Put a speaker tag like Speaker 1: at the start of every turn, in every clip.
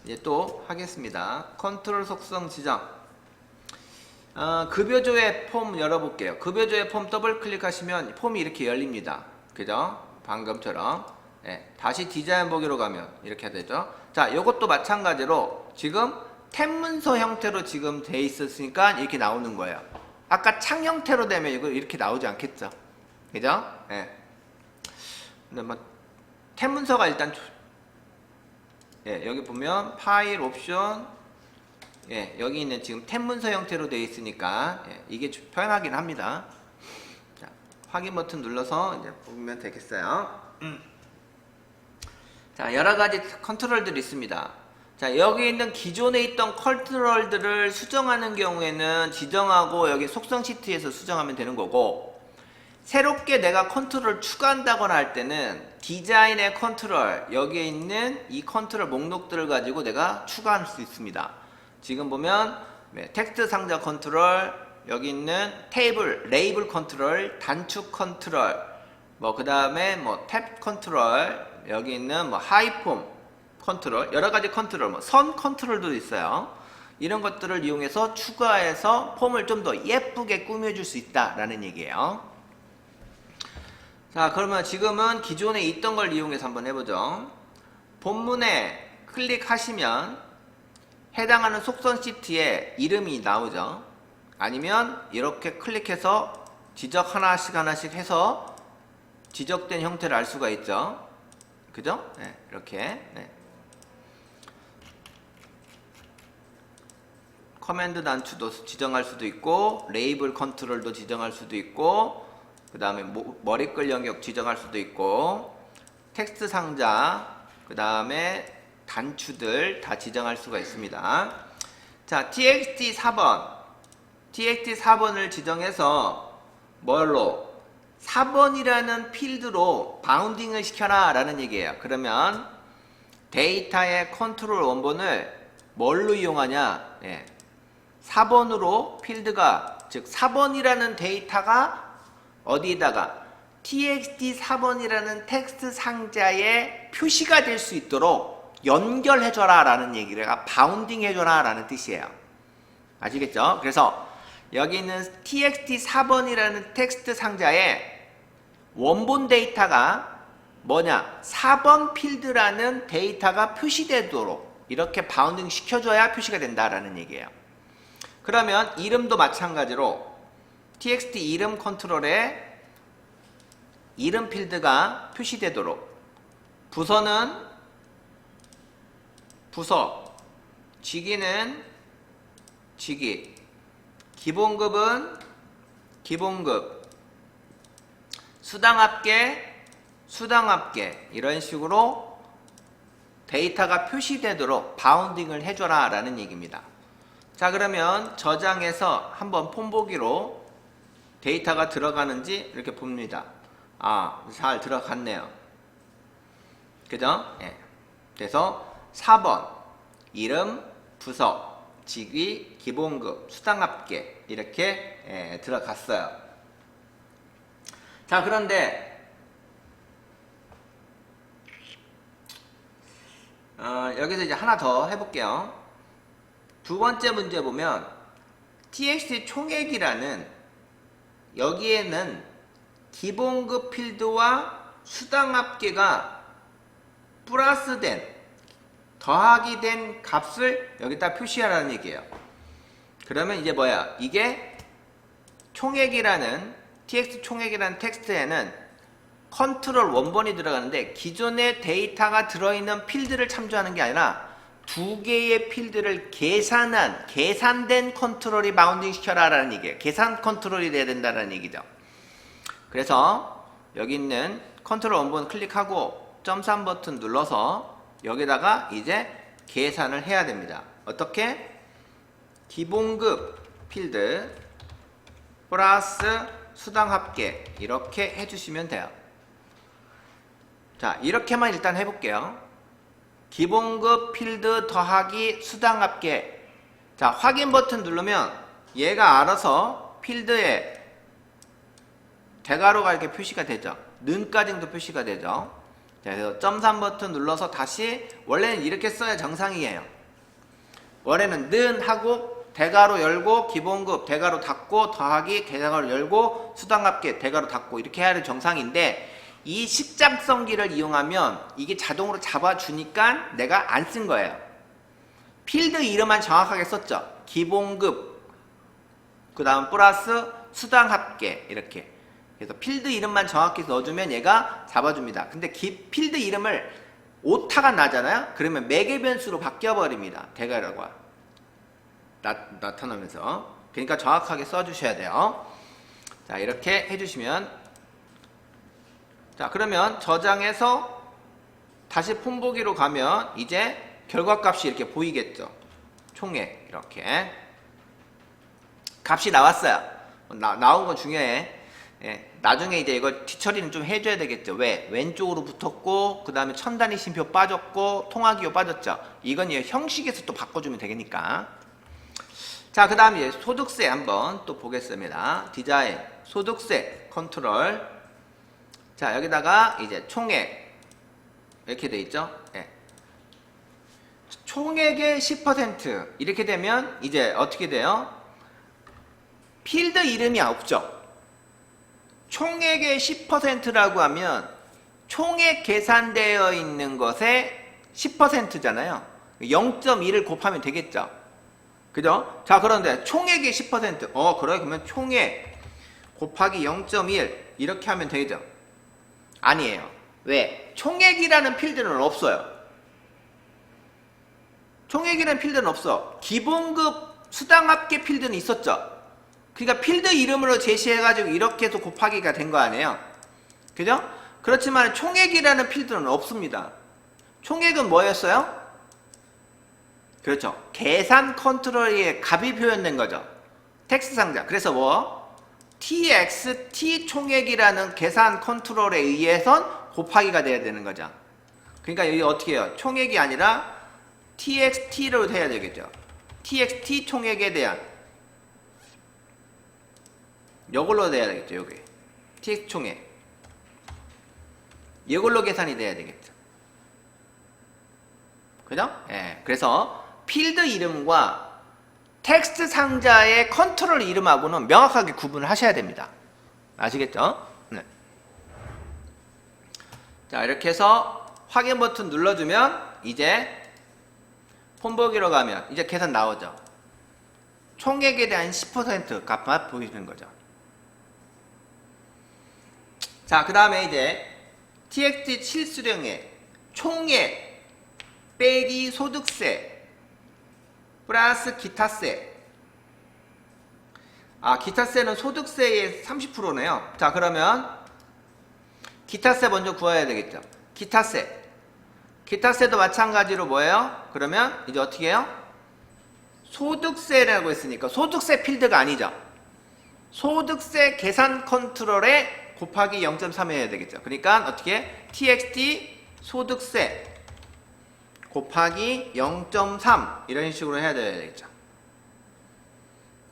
Speaker 1: 이제 또 하겠습니다. 컨트롤 속성 지정. 급여조회 폼 열어볼게요. 급여조회 폼 더블 클릭하시면 폼이 이렇게 열립니다. 그죠? 방금처럼. 네, 다시 디자인 보기로 가면 이렇게 되죠. 자, 이것도 마찬가지로 지금 탭 문서 형태로 지금 돼 있었으니까 이렇게 나오는 거예요. 아까 창 형태로 되면 이거 이렇게 나오지 않겠죠? 그죠? 네. 근데 뭐 탭 문서가 일단 예, 여기 보면 파일 옵션 예, 여기 있는 지금 탭 문서 형태로 되어 있으니까 예, 이게 편하긴 합니다. 자, 확인 버튼 눌러서 이제 보면 되겠어요. 자, 여러가지 컨트롤들이 있습니다. 자, 여기 있는 기존에 있던 컨트롤들을 수정하는 경우에는 지정하고 여기 속성 시트에서 수정하면 되는 거고, 새롭게 내가 컨트롤 추가한다거나 할 때는 디자인의 컨트롤, 여기에 있는 이 컨트롤 목록들을 가지고 내가 추가할 수 있습니다. 지금 보면 텍스트 상자 컨트롤, 여기 있는 테이블, 레이블 컨트롤, 단축 컨트롤, 뭐 그 다음에 뭐 탭 컨트롤, 여기 있는 뭐 하이폼 컨트롤, 여러가지 컨트롤, 뭐 선 컨트롤도 있어요. 이런 것들을 이용해서 추가해서 폼을 좀 더 예쁘게 꾸며줄 수 있다라는 얘기예요. 자, 그러면 지금은 기존에 있던 걸 이용해서 한번 해보죠. 본문에 클릭하시면 해당하는 속성 시트에 이름이 나오죠. 아니면 이렇게 클릭해서 지적 하나씩 해서 지적된 형태를 알 수가 있죠. 그죠? 네, 이렇게. 네. 커맨드 단추도 지정할 수도 있고, 레이블 컨트롤도 지정할 수도 있고, 그 다음에 머리글 영역 지정할 수도 있고, 텍스트 상자, 그 다음에 단추들 다 지정할 수가 있습니다. 자, txt 4번을 지정해서 뭘로? 4번이라는 필드로 바운딩을 시켜라 라는 얘기예요. 그러면 데이터의 컨트롤 원본을 뭘로 이용하냐? 예. 4번으로 필드가, 즉 4번이라는 데이터가 어디에다가 txt 4번이라는 텍스트 상자에 표시가 될 수 있도록 연결해줘라 라는 얘기가 바운딩 해줘라 라는 뜻이에요. 아시겠죠? 그래서 여기 있는 txt 4번이라는 텍스트 상자에 원본 데이터가 뭐냐? 4번 필드라는 데이터가 표시되도록 이렇게 바운딩 시켜줘야 표시가 된다라는 얘기예요. 그러면 이름도 마찬가지로 txt 이름 컨트롤에 이름 필드가 표시되도록, 부서는 부서, 직위는 직위, 기본급은 기본급, 수당합계, 수당합계, 이런 식으로 데이터가 표시되도록 바운딩을 해줘라 라는 얘기입니다. 자, 그러면 저장해서 한번 폼 보기로 데이터가 들어가는지 이렇게 봅니다. 아, 잘 들어갔네요. 그죠? 예. 그래서 4번 이름, 부서, 직위, 기본급, 수당합계 이렇게 들어갔어요. 자, 그런데 여기서 이제 하나 더 해볼게요. 두 번째 문제 보면 txt 총액이라는, 여기에는 기본급 필드와 수당합계가 플러스된, 더하기 된 값을 여기다 표시하라는 얘기예요. 그러면 이제 뭐야? 이게 총액이라는, txt 총액이라는 텍스트에는 컨트롤 원본이 들어가는데 기존의 데이터가 들어있는 필드를 참조하는 게 아니라 두 개의 필드를 계산된 컨트롤이 바운딩 시켜라 라는 얘기예요. 계산 컨트롤이 돼야 된다는 얘기죠. 그래서 여기 있는 컨트롤 원본 클릭하고 점삼 버튼 눌러서 여기다가 이제 계산을 해야 됩니다. 어떻게? 기본급 필드 플러스 수당합계 이렇게 해주시면 돼요. 자, 이렇게만 일단 해볼게요. 기본급 필드 더하기 수당합계. 자, 확인 버튼 누르면 얘가 알아서 필드에 대괄호가 이렇게 표시가 되죠. 는까지도 표시가 되죠. 자, 그래서 .3 버튼 눌러서 다시 원래는 이렇게 써야 정상이에요. 원래는 는 하고 대괄호 열고 기본급 대괄호 닫고 더하기 대괄호 열고 수당합계 대괄호 닫고 이렇게 해야 정상인데 이 십작성기를 이용하면 이게 자동으로 잡아주니까 내가 안 쓴 거예요. 필드 이름만 정확하게 썼죠. 기본급 그 다음 플러스 수당합계 이렇게. 그래서 필드 이름만 정확히 넣어주면 얘가 잡아줍니다. 근데 필드 이름을 오타가 나잖아요. 그러면 매개 변수로 바뀌어버립니다. 대괄호가 나타나면서. 그러니까 정확하게 써주셔야 돼요. 자, 이렇게 해주시면, 자, 그러면 저장해서 다시 폰보기로 가면 이제 결과값이 이렇게 보이겠죠. 총액 이렇게 값이 나왔어요. 나온 건 중요해. 예, 나중에 이제 이걸 뒤처리는 좀 해줘야 되겠죠. 왜? 왼쪽으로 붙었고 그 다음에 천단위 쉼표 빠졌고 통화기호 빠졌죠. 이건 형식에서 또 바꿔주면 되겠니까. 자, 그 다음 이제 소득세 한번 또 보겠습니다. 디자인 소득세 컨트롤. 자, 여기다가 이제 총액 이렇게 돼 있죠. 예. 총액의 10% 이렇게 되면 이제 어떻게 돼요? 필드 이름이 없죠. 총액의 10%라고 하면 총액 계산되어 있는 것의 10%잖아요. 0.1을 곱하면 되겠죠. 그죠? 자, 그런데 총액의 10%. 그래? 그러면 총액 곱하기 0.1 이렇게 하면 되죠. 아니에요. 왜? 총액이라는 필드는 없어요. 총액이라는 필드는 없어. 기본급 수당합계 필드는 있었죠. 그러니까 필드 이름으로 제시해가지고 이렇게 해서 곱하기가 된 거 아니에요. 그죠? 그렇지만 총액이라는 필드는 없습니다. 총액은 뭐였어요? 그렇죠. 계산 컨트롤의 값이 표현된 거죠. 텍스트 상자. 그래서 뭐? txt 총액이라는 계산 컨트롤에 의해선 곱하기가 돼야 되는 거죠. 그러니까 여기 어떻게 해요? 총액이 아니라 txt로 해야 되겠죠. txt 총액에 대한 이걸로 돼야 되겠죠. 여기 txt 총액 이걸로 계산이 돼야 되겠죠. 그죠? 예. 그래서 필드 이름과 텍스트 상자의 컨트롤 이름하고는 명확하게 구분을 하셔야 됩니다. 아시겠죠? 네. 자, 이렇게 해서 확인 버튼 눌러주면 이제 폰보기로 가면 이제 계산 나오죠. 총액에 대한 10% 값만 보이는 거죠. 자, 그 다음에 이제 txt 실수령액 총액 빼기 소득세 플러스 기타세. 기타세는 소득세의 30%네요. 자, 그러면 기타세 먼저 구해야 되겠죠. 기타세도 마찬가지로 뭐예요? 그러면 이제 어떻게 해요? 소득세라고 했으니까 소득세 필드가 아니죠. 소득세 계산 컨트롤에 곱하기 0.3 해야 되겠죠. 그러니까 어떻게? txt 소득세 곱하기 0.3 이런 식으로 해야 되겠죠.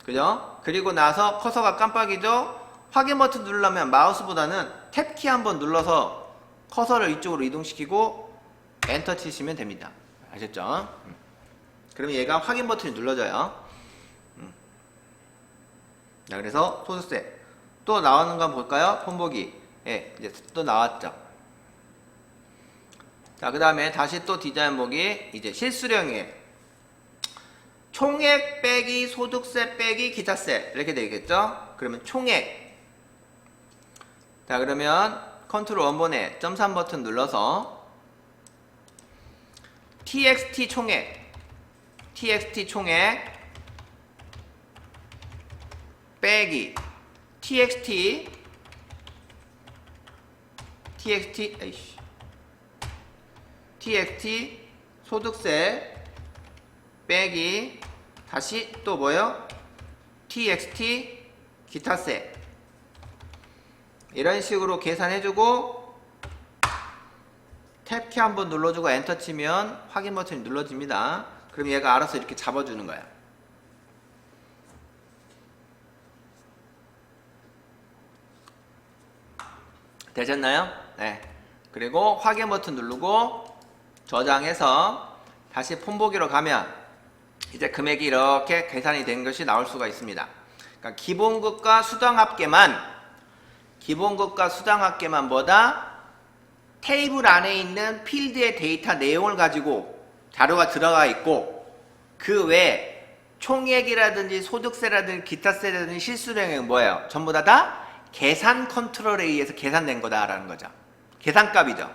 Speaker 1: 그죠? 그리고 나서 커서가 깜빡이죠. 확인 버튼 누르려면 마우스보다는 탭키 한번 눌러서 커서를 이쪽으로 이동시키고 엔터 치시면 됩니다. 아셨죠? 그러면 얘가 확인 버튼이 눌러져요. 자, 그래서 소득세 또 나오는 거 한번 볼까요? 폰보기. 예, 이제 또 나왔죠. 자, 그 다음에 다시 또 디자인 보기. 이제 실수령액 총액 빼기 소득세 빼기 기타세 이렇게 되겠죠. 그러면 총액. 자, 그러면 컨트롤 원본에 .3 버튼 눌러서 txt 총액 빼기 txt 소득세 빼기 다시 또 뭐요? txt 기타세 이런 식으로 계산해주고 탭키 한번 눌러주고 엔터 치면 확인 버튼이 눌러집니다. 그럼 얘가 알아서 이렇게 잡아주는 거야. 되셨나요? 네. 그리고 확인 버튼 누르고 저장해서 다시 폰보기로 가면 이제 금액이 이렇게 계산이 된 것이 나올 수가 있습니다. 그러니까 기본급과 수당합계만 뭐다? 테이블 안에 있는 필드의 데이터 내용을 가지고 자료가 들어가 있고, 그 외에 총액이라든지 소득세라든지 기타세라든지 실수령액은 뭐예요? 전부 다 계산 컨트롤에 의해서 계산된 거다라는 거죠. 계산값이죠.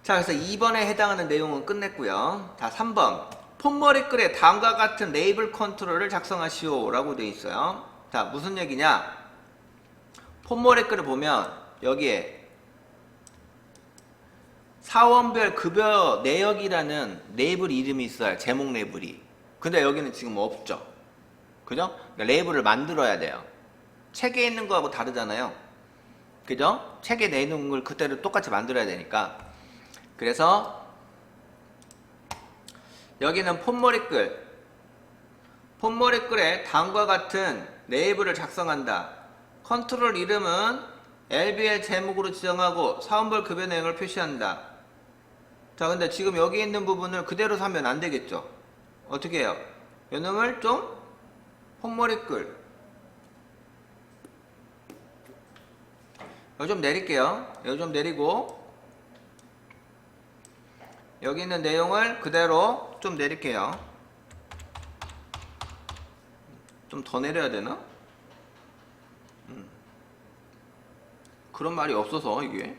Speaker 1: 자, 그래서 2번에 해당하는 내용은 끝냈고요. 자, 3번. 폰머리글에 다음과 같은 레이블 컨트롤을 작성하시오 라고 되어 있어요. 자, 무슨 얘기냐? 폰머리글을 보면 여기에 사원별 급여 내역이라는 레이블 이름이 있어요. 제목 레이블이. 근데 여기는 지금 없죠. 그죠? 그러니까 레이블을 만들어야 돼요. 책에 있는 거하고 다르잖아요. 그죠? 책에 내놓은 걸 그대로 똑같이 만들어야 되니까. 그래서 여기는 폰머리글에 다음과 같은 레이블을 작성한다. 컨트롤 이름은 LBL 제목으로 지정하고 사원별 급여 내용을 표시한다. 자, 근데 지금 여기 있는 부분을 그대로 사면 안 되겠죠? 어떻게 해요? 요놈을 좀 폰머리글 여기 좀 내릴게요. 여기 좀 내리고 여기 있는 내용을 그대로 좀 내릴게요. 좀 더 내려야 되나? 그런 말이 없어서 이게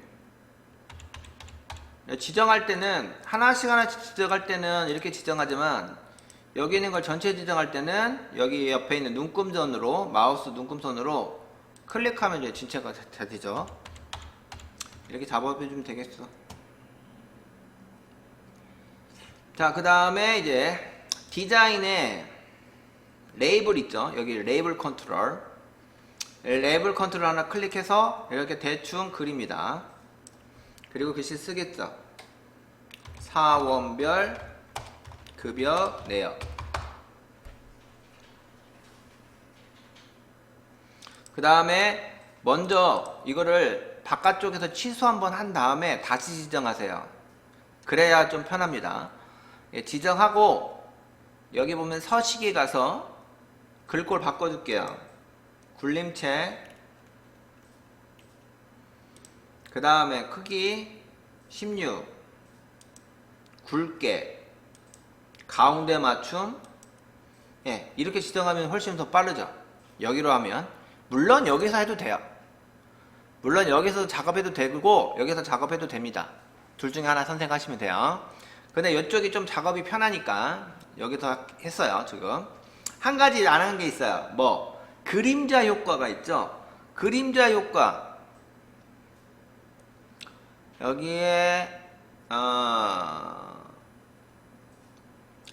Speaker 1: 지정할 때는 하나씩 지정할 때는 이렇게 지정하지만 여기 있는 걸 전체 지정할 때는 여기 옆에 있는 눈금선으로 마우스 눈금선으로 클릭하면 이제 전체가 다 되죠. 이렇게 잡아주면 되겠어. 자, 그 다음에 이제 디자인에 레이블 있죠. 여기 레이블 컨트롤 하나 클릭해서 이렇게 대충 그립니다. 그리고 글씨 쓰겠죠. 사원별 급여 내역. 그 다음에 먼저 이거를 바깥쪽에서 취소 한번 한 다음에 다시 지정하세요. 그래야 좀 편합니다. 예, 지정하고 여기 보면 서식에 가서 글꼴 바꿔줄게요. 굴림체, 그 다음에 크기 16, 굵게, 가운데 맞춤. 예, 이렇게 지정하면 훨씬 더 빠르죠. 여기로 하면 물론 여기서 해도 돼요. 물론 여기서 작업해도 되고 여기서 작업해도 됩니다. 둘 중에 하나 선택하시면 돼요. 근데 이쪽이 좀 작업이 편하니까 여기서 했어요. 지금 한 가지 안 한 게 있어요. 뭐 그림자 효과가 있죠. 그림자 효과 여기에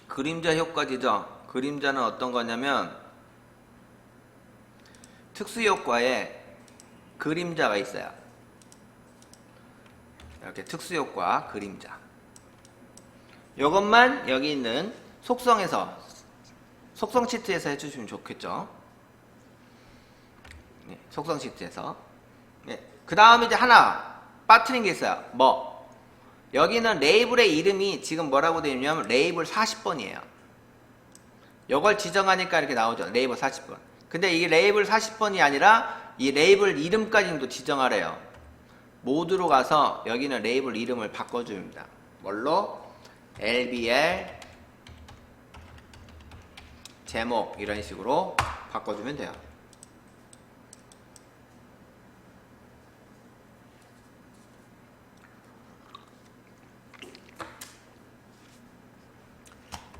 Speaker 1: 그림자 효과지죠. 그림자는 어떤 거냐면 특수 효과에 그림자가 있어요. 이렇게 특수 효과 그림자. 이것만 여기 있는 속성 시트에서 해주시면 좋겠죠. 네, 속성 시트에서. 네, 그 다음에 이제 하나 빠뜨린 게 있어요. 뭐 여기는 레이블의 이름이 지금 뭐라고 되어 있냐면 레이블 40번이에요. 이걸 지정하니까 이렇게 나오죠. 레이블 40번. 근데 이게 레이블 40번이 아니라 이 레이블 이름까지도 지정하래요. 모드로 가서 여기는 레이블 이름을 바꿔줍니다. 뭘로? LBL 제목 이런 식으로 바꿔주면 돼요.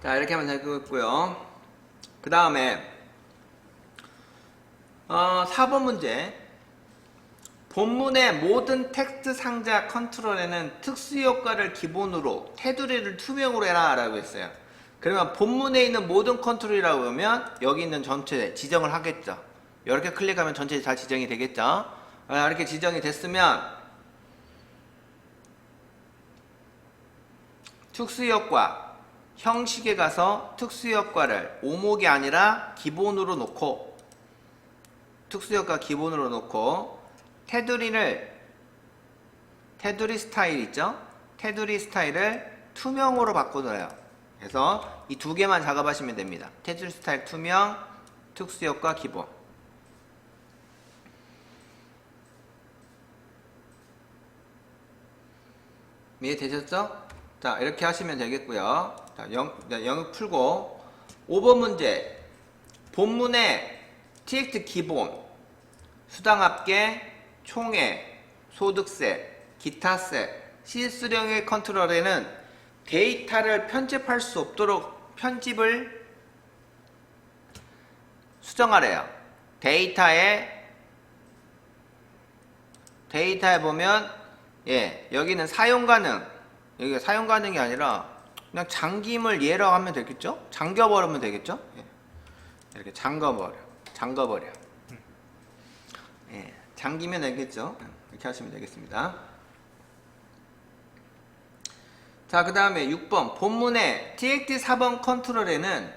Speaker 1: 자, 이렇게 하면 되겠고요. 그 다음에 4번 문제. 본문의 모든 텍스트 상자 컨트롤에는 특수효과를 기본으로 테두리를 투명으로 해라 라고 했어요. 그러면 본문에 있는 모든 컨트롤이라고 하면 여기 있는 전체 지정을 하겠죠. 이렇게 클릭하면 전체 다 지정이 되겠죠. 이렇게 지정이 됐으면 특수효과 형식에 가서 특수효과를 오목이 아니라 기본으로 놓고 특수효과 기본으로 놓고 테두리 스타일 있죠? 테두리 스타일을 투명으로 바꿔둬요. 그래서 이 두 개만 작업하시면 됩니다. 테두리 스타일 투명, 특수효과 기본. 이해되셨죠? 자, 이렇게 하시면 되겠고요. 자, 영역 풀고 5번 문제. 본문에 tx 기본, 수당합계, 총액, 소득세, 기타세, 실수령의 컨트롤에는 데이터를 편집할 수 없도록 편집을 수정하래요. 데이터에 보면 여기는 사용 가능, 여기가 사용 가능이 아니라 그냥 잠김을 예라고 하면 되겠죠? 잠겨버리면 되겠죠? 이렇게 잠궈버려. 잠기면 되겠죠? 이렇게 하시면 되겠습니다. 자, 그 다음에 6번. 본문의 txt 4번 컨트롤에는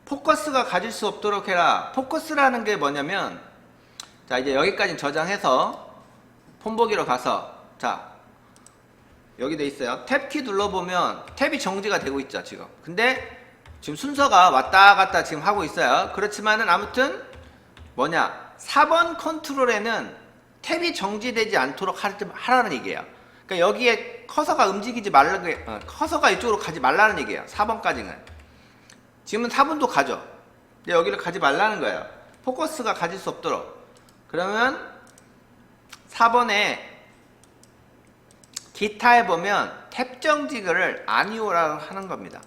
Speaker 1: 포커스가 가질 수 없도록 해라. 포커스라는 게 뭐냐면, 자, 이제 여기까지 저장해서 폰보기로 가서, 자, 여기 돼 있어요. 탭키 눌러보면 탭이 정지가 되고 있죠, 지금. 근데 지금 순서가 왔다 갔다 지금 하고 있어요. 그렇지만은 아무튼 4번 컨트롤에는 탭이 정지되지 않도록 하라는 얘기예요. 그러니까 여기에 커서가 움직이지 말라고, 커서가 이쪽으로 가지 말라는 얘기예요. 4번까지는. 지금은 4번도 가죠. 근데 여기를 가지 말라는 거예요. 포커스가 가질 수 없도록. 그러면 4번에 기타에 보면 탭 정지를 아니오라고 하는 겁니다.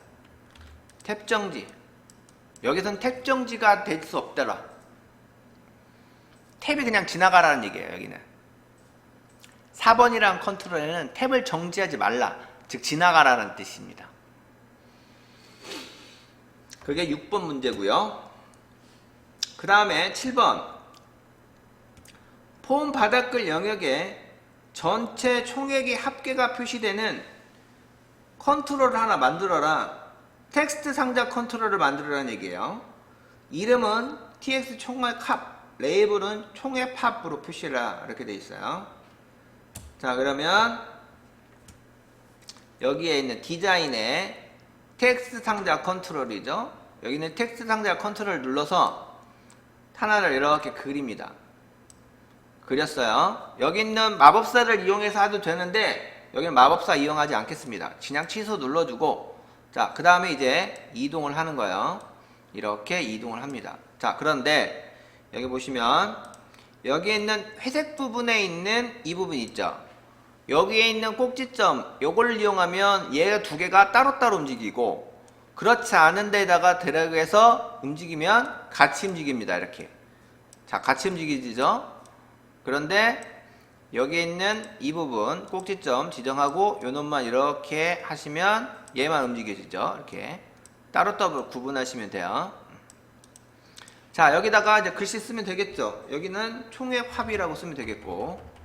Speaker 1: 탭 정지. 여기선 탭 정지가 될 수 없더라. 탭이 그냥 지나가라는 얘기예요. 여기는 4번이라는 컨트롤에는 탭을 정지하지 말라, 즉 지나가라는 뜻입니다. 그게 6번 문제고요. 그 다음에 7번. 폼 바닥글 영역에 전체 총액의 합계가 표시되는 컨트롤을 하나 만들어라. 텍스트 상자 컨트롤을 만들어라는 얘기예요. 이름은 tx 총액 합, 레이블은 총액 합으로 표시해라, 이렇게 돼 있어요. 자, 그러면 여기에 있는 디자인에 텍스트 상자 컨트롤이죠. 여기는 텍스트 상자 컨트롤을 눌러서 하나를 이렇게 그립니다. 그렸어요. 여기 있는 마법사를 이용해서 해도 되는데 여기는 마법사 이용하지 않겠습니다. 그냥 취소 눌러주고, 자, 그 다음에 이제 이동을 하는 거예요. 이렇게 이동을 합니다. 자, 그런데 여기 보시면 여기에 있는 회색 부분에 있는 이 부분 있죠. 여기에 있는 꼭지점, 요걸 이용하면 얘 두 개가 따로따로 움직이고, 그렇지 않은 데다가 드래그해서 움직이면 같이 움직입니다. 이렇게. 자, 같이 움직이죠. 그런데 여기에 있는 이 부분 꼭지점 지정하고 요 놈만 이렇게 하시면 얘만 움직여지죠. 이렇게 따로따로 구분하시면 돼요. 자, 여기다가 이제 글씨 쓰면 되겠죠. 여기는 총액 합이라고 쓰면 되겠고,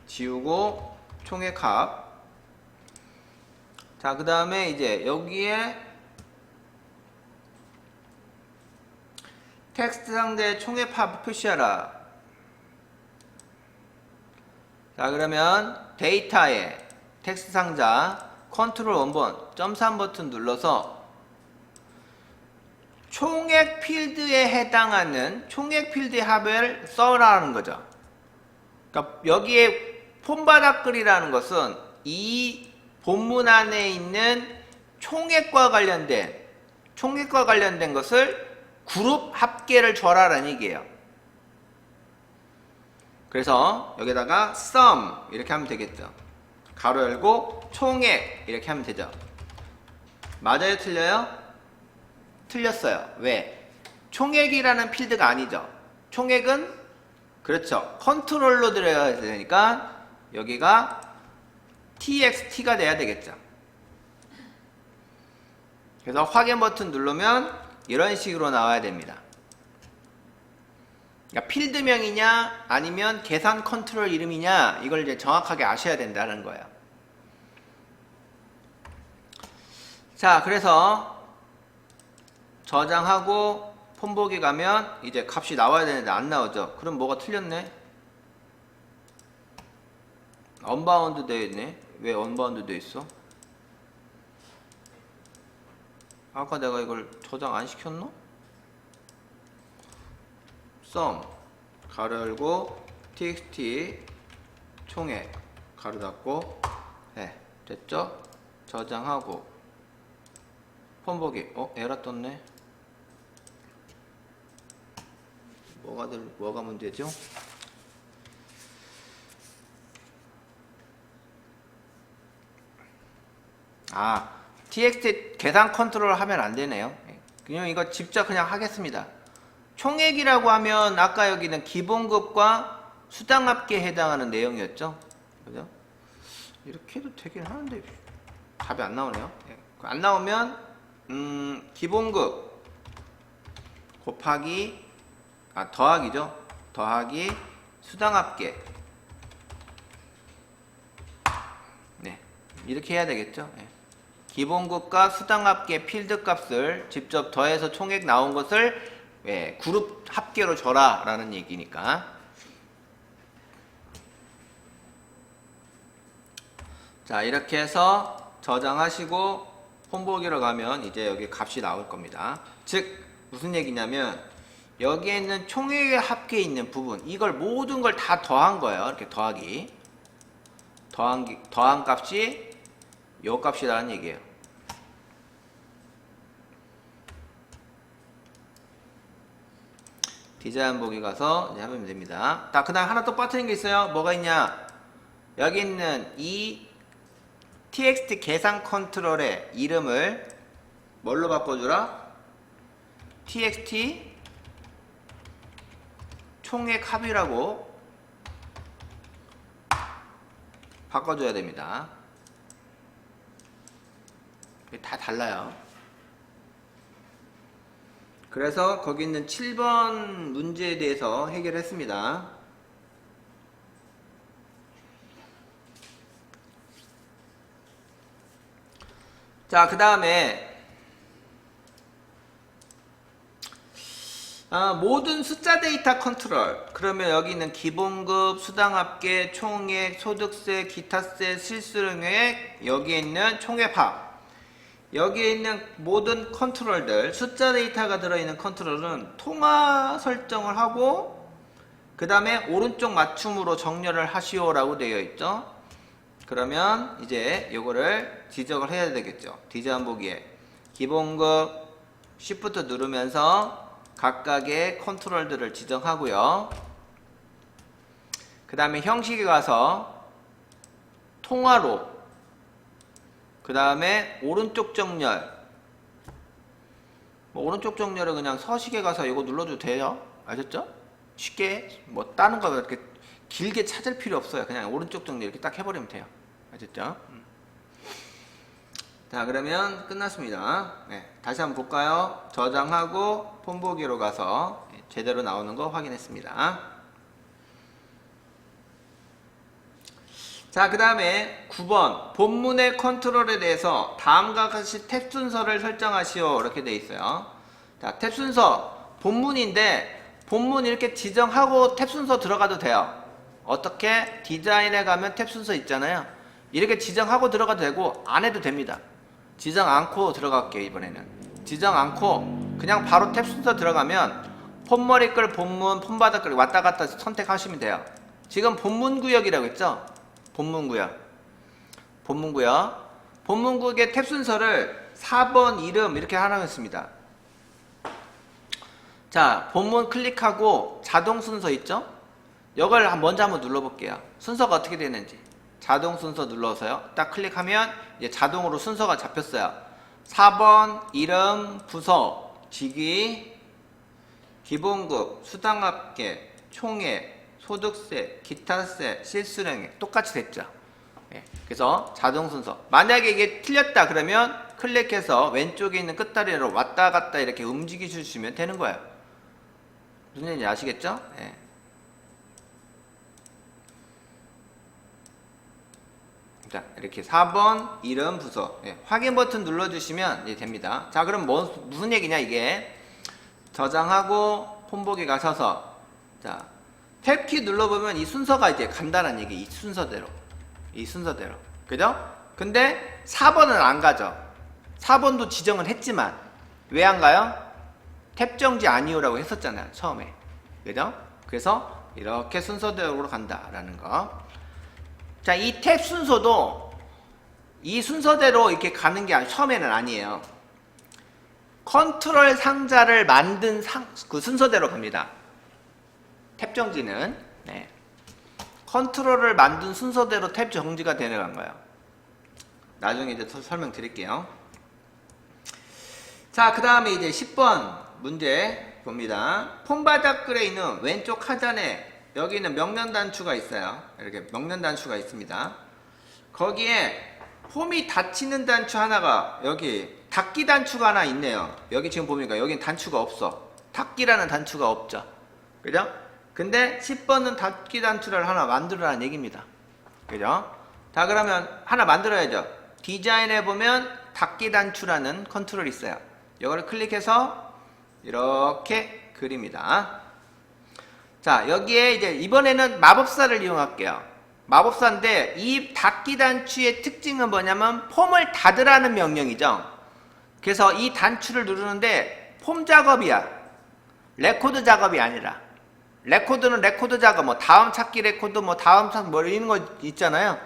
Speaker 1: 지우고 총액 합. 자, 그 다음에 이제 여기에 텍스트 상자에 총액 합 표시하라. 자, 그러면 데이터에 텍스트 상자 컨트롤 원본 .3 버튼 눌러서 총액 필드에 해당하는 총액 필드의 합을 써라는 거죠. 그러니까 여기에 폼바닥글이라는 것은 이 본문 안에 있는 총액과 관련된 것을 그룹 합계를 줘라라는 얘기예요. 그래서 여기다가 sum 이렇게 하면 되겠죠. 가로 열고 총액 이렇게 하면 되죠. 맞아요? 틀려요? 틀렸어요. 왜? 총액이라는 필드가 아니죠. 총액은 그렇죠. 컨트롤로 들어가야 되니까 여기가 txt가 돼야 되겠죠. 그래서 확인 버튼 누르면 이런 식으로 나와야 됩니다. 그러니까 필드명이냐 아니면 계산 컨트롤 이름이냐, 이걸 이제 정확하게 아셔야 된다는 거예요. 자, 그래서 저장하고 폰보기 가면 이제 값이 나와야 되는데 안 나오죠. 그럼 뭐가 틀렸네? 언바운드 되어 있네. 왜 언바운드 되어 있어? 아까 내가 이걸 저장 안 시켰나? sum 가로 열고 txt 총액 가로 닫고 네, 됐죠? 저장하고 폰보기. 에러 떴네. 뭐가 문제죠? txt 계산 컨트롤 하면 안 되네요. 그냥 이거 직접 그냥 하겠습니다. 총액이라고 하면 아까 여기는 기본급과 수당합계에 해당하는 내용이었죠. 그죠? 이렇게 해도 되긴 하는데 답이 안 나오네요. 안 나오면 기본급 곱하기 더하기죠. 더하기 수당합계. 네, 이렇게 해야 되겠죠. 네. 기본급과 수당합계 필드 값을 직접 더해서 총액 나온 것을 그룹 합계로 줘라 라는 얘기니까. 자, 이렇게 해서 저장하시고 폰보기로 가면 이제 여기 값이 나올 겁니다. 즉 무슨 얘기냐면 여기에 있는 총액의 합계에 있는 부분, 이걸 모든 걸 다 더한 거예요. 이렇게 더하기. 더한 값이 요 값이라는 얘기예요. 디자인 보기 가서 이제 하면 됩니다. 자, 그 다음 하나 또 빠뜨린 게 있어요. 뭐가 있냐? 여기 있는 이 txt 계산 컨트롤의 이름을 뭘로 바꿔주라? txt 총액 합이라고 바꿔줘야 됩니다. 다 달라요. 그래서 거기 있는 7번 문제에 대해서 해결했습니다. 자, 그 다음에 모든 숫자 데이터 컨트롤. 그러면 여기 있는 기본급, 수당합계, 총액, 소득세, 기타세, 실수령액, 여기에 있는 총액합. 여기에 있는 모든 컨트롤들, 숫자 데이터가 들어있는 컨트롤은 통화 설정을 하고 그 다음에 오른쪽 맞춤으로 정렬을 하시오라고 되어 있죠. 그러면 이제 요거를 지적을 해야 되겠죠. 디자인 보기에 기본급 Shift 누르면서 각각의 컨트롤들을 지정하고요. 그 다음에 형식에 가서 통화로, 그 다음에 오른쪽 정렬, 오른쪽 정렬을 그냥 서식에 가서 이거 눌러도 돼요. 아셨죠? 쉽게 다른 거 이렇게 길게 찾을 필요 없어요. 그냥 오른쪽 정렬 이렇게 딱 해버리면 돼요. 아셨죠? 자, 그러면 끝났습니다. 네, 다시 한번 볼까요? 저장하고 폰보기로 가서 제대로 나오는 거 확인했습니다. 자, 그 다음에 9번 본문의 컨트롤에 대해서 다음과 같이 탭 순서를 설정하시오 이렇게 되어 있어요. 자, 탭 순서 본문인데 본문 이렇게 지정하고 탭 순서 들어가도 돼요. 어떻게? 디자인에 가면 탭 순서 있잖아요. 이렇게 지정하고 들어가도 되고 안 해도 됩니다. 지정 않고 들어갈게요. 이번에는 지정 않고 그냥 바로 탭 순서 들어가면 폰머리 끌 본문, 폰바닥 끌 왔다 갔다 선택하시면 돼요. 지금 본문 구역이라고 했죠? 본문구역. 본문구역의 탭 순서를 4번 이름 이렇게 하라고 했습니다. 자, 본문 클릭하고 자동 순서 있죠? 이걸 먼저 한번 눌러볼게요. 순서가 어떻게 되는지. 자동 순서 눌러서요. 딱 클릭하면 이제 자동으로 순서가 잡혔어요. 4번 이름, 부서, 직위, 기본급, 수당합계, 총액, 소득세, 기타세, 실수령액 똑같이 됐죠. 네, 그래서 자동 순서. 만약에 이게 틀렸다 그러면 클릭해서 왼쪽에 있는 끝다리로 왔다 갔다 이렇게 움직여 주시면 되는 거예요. 무슨 얘기인지 아시겠죠? 네. 자, 이렇게 4번 이름, 부서. 네, 확인 버튼 눌러주시면 이제 됩니다. 자, 그럼 무슨 얘기냐 이게. 저장하고 폰보기 가셔서 자, 탭키 눌러보면 이 순서가 이제 간단한 얘기, 이 순서대로. 이 순서대로. 그죠? 근데 4번은 안 가죠. 4번도 지정을 했지만 왜 안 가요? 탭 정지 아니오라고 했었잖아요, 처음에. 그죠? 그래서 이렇게 순서대로 간다라는 거. 자, 이 탭 순서도 이 순서대로 이렇게 가는 게 처음에는 아니에요. 컨트롤 상자를 만든 그 순서대로 갑니다. 탭 정지는. 네. 컨트롤을 만든 순서대로 탭 정지가 되는 거예요. 나중에 이제 더 설명드릴게요. 자, 그 다음에 이제 10번 문제 봅니다. 폼바닥글에 있는 왼쪽 하단에 여기는 명령 단추가 있어요. 이렇게 명령 단추가 있습니다. 거기에 폼이 닫히는 단추 하나가 여기 닫기 단추가 하나 있네요. 여기 지금 보니까 여긴 단추가 없어. 닫기라는 단추가 없죠. 그죠? 근데 10번은 닫기 단추를 하나 만들어라는 얘기입니다. 그죠? 자, 그러면 하나 만들어야죠. 디자인에 보면 닫기 단추라는 컨트롤이 있어요. 이거를 클릭해서 이렇게 그립니다. 자, 여기에 이제 이번에는 마법사를 이용할게요. 마법사인데 이 닫기 단추의 특징은 뭐냐면 폼을 닫으라는 명령이죠. 그래서 이 단추를 누르는데 폼 작업이야. 레코드 작업이 아니라. 레코드는 레코드 작업, 뭐 다음 찾기 레코드, 뭐 다음 찾기 뭐 이런 거 있잖아요.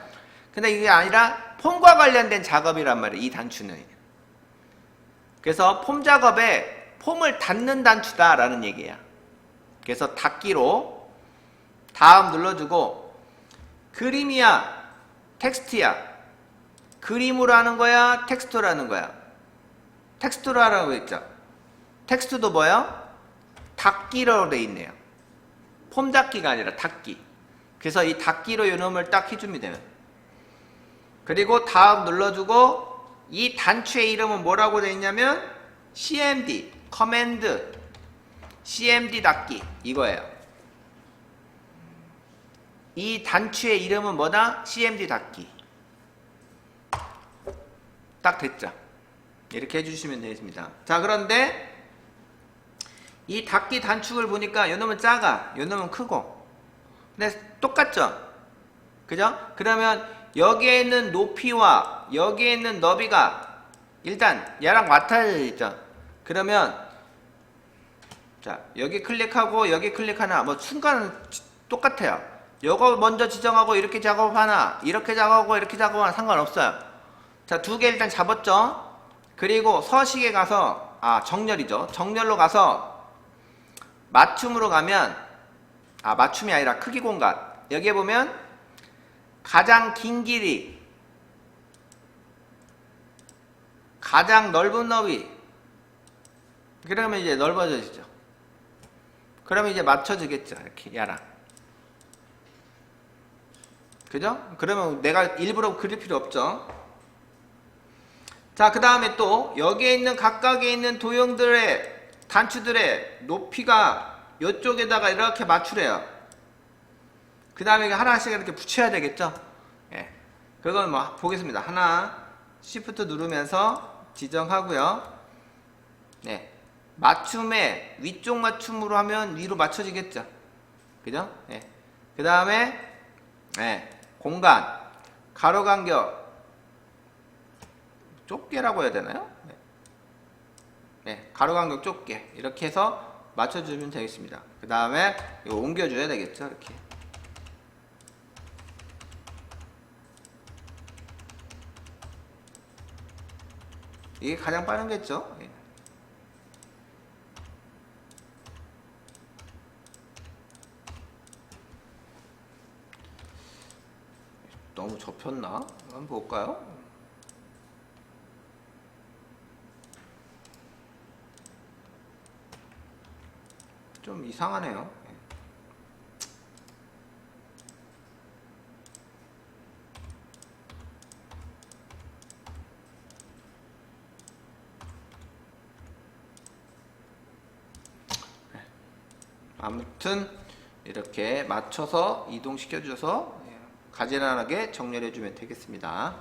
Speaker 1: 근데 이게 아니라 폼과 관련된 작업이란 말이에요, 이 단추는. 그래서 폼 작업에 폼을 닫는 단추다라는 얘기야. 그래서 닫기로 다음 눌러주고 그림이야, 텍스트야. 그림으로 하는 거야, 텍스트로 하는 거야. 텍스트로 하라고 했죠. 텍스트도 뭐야? 닫기로 돼 있네요. 폼 닫기가 아니라 닫기. 그래서 이 닫기로 요놈을 딱 해주면 돼요. 그리고 다음 눌러주고 이 단추의 이름은 뭐라고 되어 있냐면 CMD, 커맨드, CMD 닫기 이거예요. 이 단추의 이름은 뭐다? CMD 닫기. 딱 됐죠. 이렇게 해주시면 되겠습니다. 자, 그런데 이 닫기 단축을 보니까 요놈은 작아, 요놈은 크고. 근데 똑같죠? 그죠? 그러면 여기에 있는 높이와 여기에 있는 너비가 일단 얘랑 같아야 되죠. 그러면 자, 여기 클릭하고 여기 클릭하나 뭐 순간은 똑같아요. 요거 먼저 지정하고 이렇게 작업하나 이렇게 작업하고 이렇게 작업하나 상관없어요. 자, 두 개 일단 잡았죠. 그리고 서식에 가서 정렬이죠. 정렬로 가서 맞춤으로 가면 맞춤이 아니라 크기 공간. 여기에 보면 가장 긴 길이, 가장 넓은 너비. 그러면 이제 넓어지죠. 그러면 이제 맞춰지겠죠. 이렇게 야랑. 그죠? 그러면 내가 일부러 그릴 필요 없죠. 자, 그 다음에 또 여기에 있는 각각에 있는 도형들의 단추들의 높이가 이쪽에다가 이렇게 맞추래요. 그 다음에 하나씩 이렇게 붙여야 되겠죠. 예. 그건 뭐 보겠습니다. 하나 Shift 누르면서 지정하고요. 네. 맞춤에 위쪽 맞춤으로 하면 위로 맞춰지겠죠. 그죠? 예. 그 다음에 공간, 가로 간격 좁게라고 해야 되나요? 네, 가로 간격 좁게 이렇게 해서 맞춰주면 되겠습니다. 그 다음에 이거 옮겨줘야 되겠죠. 이렇게. 이게 가장 빠른겠죠. 예. 너무 접혔나? 한번 볼까요? 좀 이상하네요. 아무튼 이렇게 맞춰서 이동시켜 주셔서 가지런하게 정렬해 주면 되겠습니다.